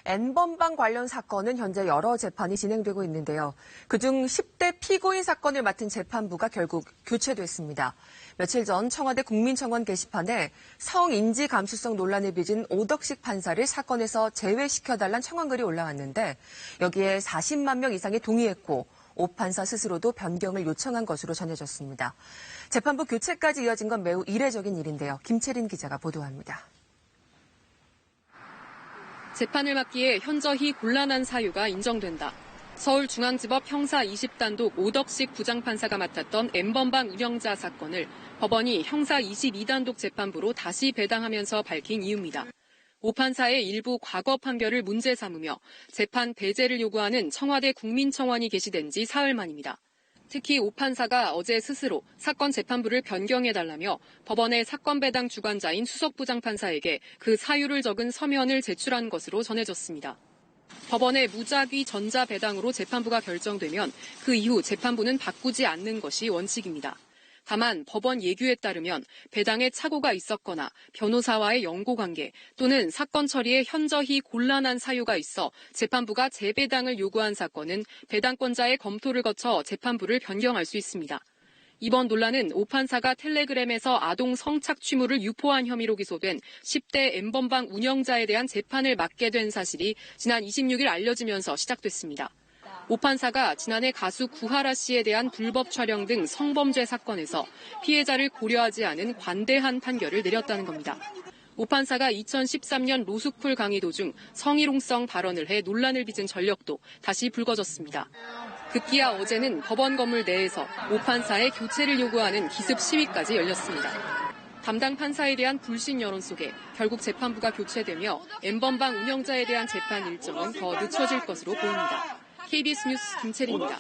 N번방 관련 사건은 현재 여러 재판이 진행되고 있는데요. 그중 10대 피고인 사건을 맡은 재판부가 결국 교체됐습니다. 며칠 전 청와대 국민청원 게시판에 성인지 감수성 논란을 빚은 오덕식 판사를 사건에서 제외시켜달란 청원글이 올라왔는데 여기에 40만 명 이상이 동의했고 오 판사 스스로도 변경을 요청한 것으로 전해졌습니다. 재판부 교체까지 이어진 건 매우 이례적인 일인데요. 김채린 기자가 보도합니다. 재판을 맡기에 현저히 곤란한 사유가 인정된다. 서울중앙지법 형사 20단독 오덕식 부장판사가 맡았던 N번방 운영자 사건을 법원이 형사 22단독 재판부로 다시 배당하면서 밝힌 이유입니다. 오 판사의 일부 과거 판결을 문제 삼으며 재판 배제를 요구하는 청와대 국민청원이 게시된 지 사흘 만입니다. 특히 오 판사가 어제 스스로 사건 재판부를 변경해달라며 법원의 사건 배당 주관자인 수석부장판사에게 그 사유를 적은 서면을 제출한 것으로 전해졌습니다. 법원의 무작위 전자배당으로 재판부가 결정되면 그 이후 재판부는 바꾸지 않는 것이 원칙입니다. 다만 법원 예규에 따르면 배당에 착오가 있었거나 변호사와의 연고관계 또는 사건 처리에 현저히 곤란한 사유가 있어 재판부가 재배당을 요구한 사건은 배당권자의 검토를 거쳐 재판부를 변경할 수 있습니다. 이번 논란은 오 판사가 텔레그램에서 아동 성착취물을 유포한 혐의로 기소된 10대 N번방 운영자에 대한 재판을 맡게 된 사실이 지난 26일 알려지면서 시작됐습니다. 오 판사가 지난해 가수 구하라 씨에 대한 불법 촬영 등 성범죄 사건에서 피해자를 고려하지 않은 관대한 판결을 내렸다는 겁니다. 오 판사가 2013년 로스쿨 강의 도중 성희롱성 발언을 해 논란을 빚은 전력도 다시 불거졌습니다. 급기야 어제는 법원 건물 내에서 오 판사의 교체를 요구하는 기습 시위까지 열렸습니다. 담당 판사에 대한 불신 여론 속에 결국 재판부가 교체되며 N번방 운영자에 대한 재판 일정은 더 늦춰질 것으로 보입니다. KBS 뉴스 김채린입니다.